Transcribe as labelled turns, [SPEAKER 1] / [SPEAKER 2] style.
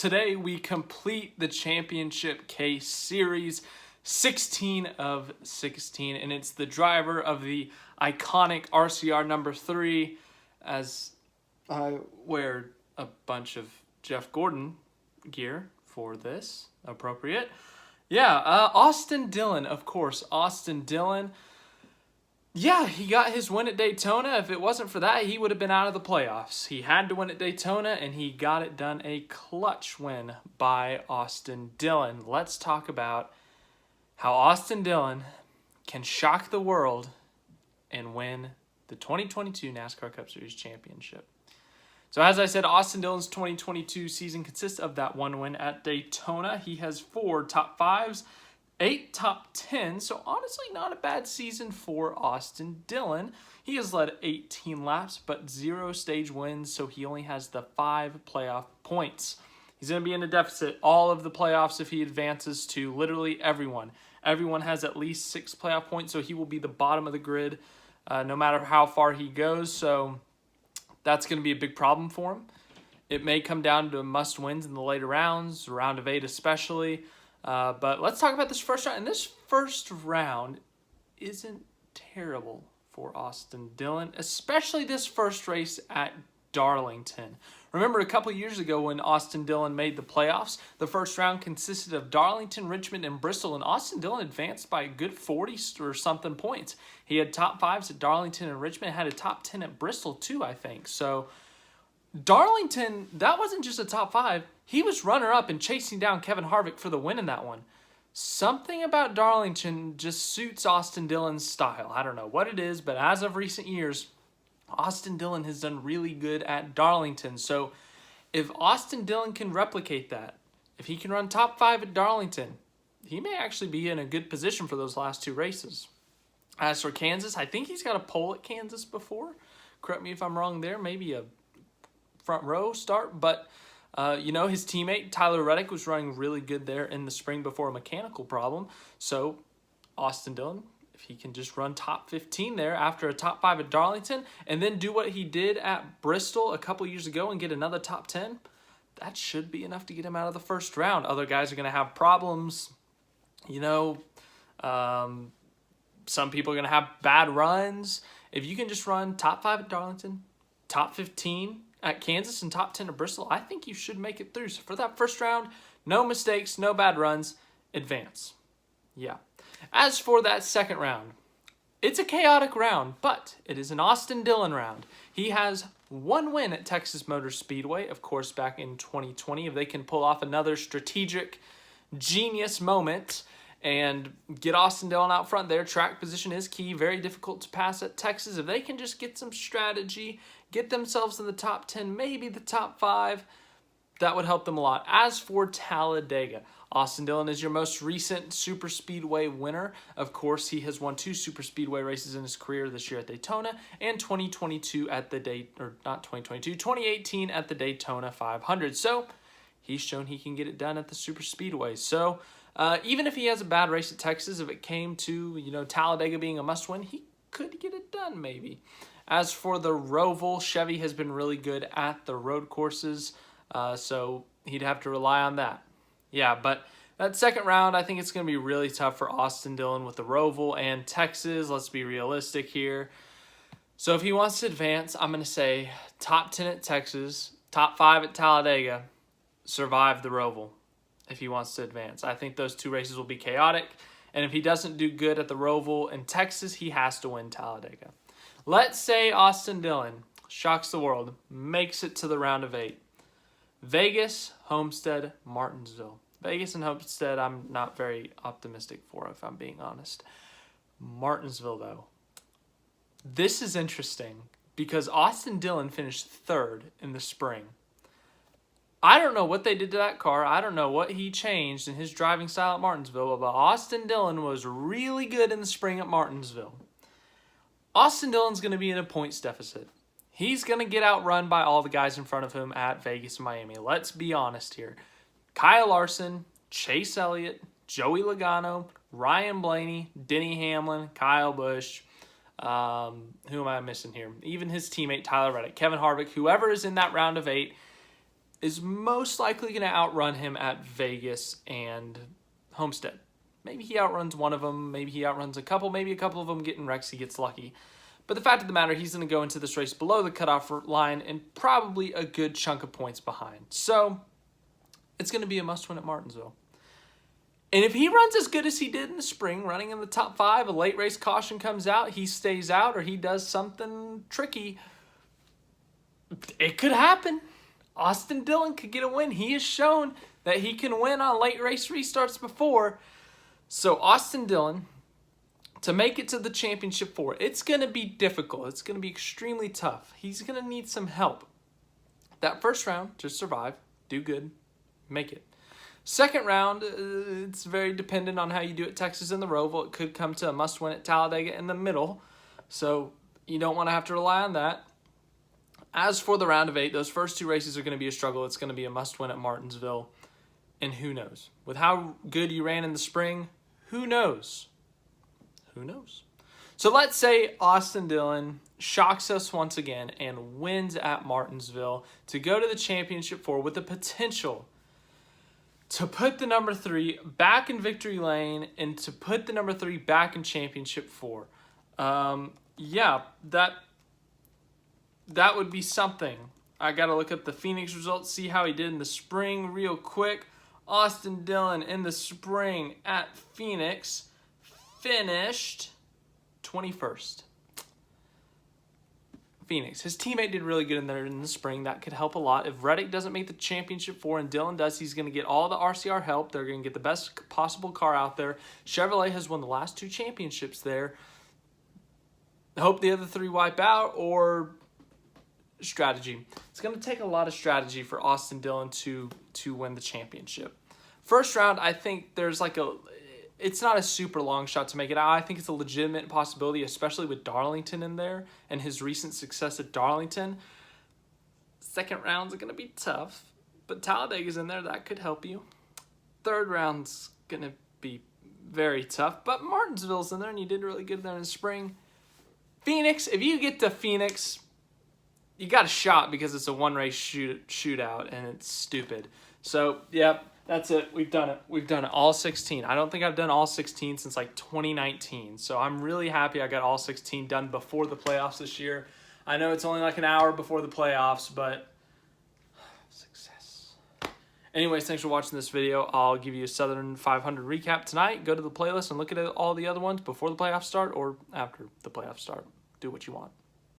[SPEAKER 1] today we complete the championship case series, 16 of 16, and it's the driver of the iconic RCR number 3, as I wear a bunch of Jeff Gordon gear for this, appropriate. Yeah, Austin Dillon, of course, Austin Dillon. Yeah, he got his win at Daytona. If it wasn't for that, he would have been out of the playoffs. He had to win at Daytona, and he got it done. A clutch win by Austin Dillon. Let's talk about how Austin Dillon can shock the world and win the 2022 NASCAR Cup Series championship. So as I said, Austin Dillon's 2022 season consists of that one win at Daytona. He has 4 top 5s, 8 top 10s, so honestly not a bad season for Austin Dillon. He has led 18 laps, but 0 stage wins, so he only has the 5 playoff points. He's going to be in a deficit all of the playoffs if he advances to literally everyone. Everyone has at least 6 playoff points, so he will be the bottom of the grid no matter how far he goes, so that's going to be a big problem for him. It may come down to must-wins in the later rounds, round of 8 especially. But let's talk about this first round. And this first round isn't terrible for Austin Dillon, especially this first race at Darlington. Remember a couple years ago when Austin Dillon made the playoffs, the first round consisted of Darlington, Richmond, and Bristol, and Austin Dillon advanced by a good 40 or something points. He had top 5s at Darlington and Richmond, had a top 10 at Bristol too, I think. So Darlington, that wasn't just a top 5. He was runner-up and chasing down Kevin Harvick for the win in that one. Something about Darlington just suits Austin Dillon's style. I don't know what it is, but as of recent years, Austin Dillon has done really good at Darlington. So if Austin Dillon can replicate that, if he can run top 5 at Darlington, he may actually be in a good position for those last 2 races. As for Kansas, I think he's got a pole at Kansas before. Correct me if I'm wrong there. Maybe a front row start, but his teammate Tyler Reddick was running really good there in the spring before a mechanical problem. So Austin Dillon, if he can just run top 15 there after a top 5 at Darlington and then do what he did at Bristol a couple years ago and get another top 10, that should be enough to get him out of the first round. Other guys are going to have problems. Some people are going to have bad runs. If you can just run top 5 at Darlington, top 15 at Kansas, and top 10 at Bristol, I think you should make it through. So for that first round, no mistakes, no bad runs, advance. Yeah. As for that second round, it's a chaotic round, but it is an Austin Dillon round. He has 1 win at Texas Motor Speedway, of course, back in 2020. If they can pull off another strategic genius moment and get Austin Dillon out front there, track position is key, very difficult to pass at Texas. If they can just get some strategy, get themselves in the top 10, maybe the top 5, that would help them a lot. As for Talladega, Austin Dillon is your most recent Super Speedway winner. Of course, he has won 2 Super Speedway races in his career this year at Daytona and 2018 at the Daytona 500. So he's shown he can get it done at the Super Speedway. So even if he has a bad race at Texas, if it came to Talladega being a must-win, he could get it done maybe. As for the Roval, Chevy has been really good at the road courses, so he'd have to rely on that. Yeah, but that second round, I think it's going to be really tough for Austin Dillon with the Roval and Texas. Let's be realistic here. So if he wants to advance, I'm going to say top 10 at Texas, top 5 at Talladega, survive the Roval if he wants to advance. I think those 2 races will be chaotic, and if he doesn't do good at the Roval in Texas, he has to win Talladega. Let's say Austin Dillon shocks the world, makes it to the round of 8. Vegas, Homestead, Martinsville. Vegas and Homestead, I'm not very optimistic for, if I'm being honest. Martinsville, though. This is interesting because Austin Dillon finished 3rd in the spring. I don't know what they did to that car. I don't know what he changed in his driving style at Martinsville, but Austin Dillon was really good in the spring at Martinsville. Austin Dillon's going to be in a points deficit. He's going to get outrun by all the guys in front of him at Vegas and Miami. Let's be honest here. Kyle Larson, Chase Elliott, Joey Logano, Ryan Blaney, Denny Hamlin, Kyle Busch. Who am I missing here? Even his teammate Tyler Reddick, Kevin Harvick, whoever is in that round of 8, is most likely going to outrun him at Vegas and Homestead. Maybe he outruns one of them. Maybe he outruns a couple. Maybe a couple of them get in wrecks. He gets lucky. But the fact of the matter, he's going to go into this race below the cutoff line and probably a good chunk of points behind. So it's going to be a must-win at Martinsville. And if he runs as good as he did in the spring, running in the top 5, a late race caution comes out, he stays out, or he does something tricky, it could happen. Austin Dillon could get a win. He has shown that he can win on late race restarts before. So Austin Dillon, to make it to the championship 4, it's going to be difficult. It's going to be extremely tough. He's going to need some help. That first round, just survive, do good, make it. Second round, it's very dependent on how you do at Texas in the Roval. It could come to a must-win at Talladega in the middle, so you don't want to have to rely on that. As for the round of 8, those first 2 races are going to be a struggle. It's going to be a must-win at Martinsville, and who knows? With how good you ran in the spring, who knows? Who knows? So let's say Austin Dillon shocks us once again and wins at Martinsville to go to the championship 4 with the potential to put the number 3 back in victory lane and to put the number 3 back in championship 4. Yeah, that would be something. I got to look at the Phoenix results, see how he did in the spring real quick. Austin Dillon in the spring at Phoenix finished 21st. Phoenix. His teammate did really good in there in the spring. That could help a lot. If Reddick doesn't make the championship 4 and Dillon does, he's going to get all the RCR help. They're going to get the best possible car out there. Chevrolet has won the last 2 championships there. I hope the other 3 wipe out, or strategy. It's going to take a lot of strategy for Austin Dillon to win the championship. First round, I think there's it's not a super long shot to make it out. I think it's a legitimate possibility, especially with Darlington in there and his recent success at Darlington. Second round's going to be tough, but Talladega's in there. That could help you. Third round's going to be very tough, but Martinsville's in there, and you did really good there in the spring. Phoenix, if you get to Phoenix, you got a shot because it's a one-race shootout, and it's stupid. So, yeah. That's it. We've done it. We've done it. All 16. I don't think I've done all 16 since 2019. So I'm really happy I got all 16 done before the playoffs this year. I know it's only an hour before the playoffs, but success. Anyways, thanks for watching this video. I'll give you a Southern 500 recap tonight. Go to the playlist and look at all the other ones before the playoffs start or after the playoffs start. Do what you want.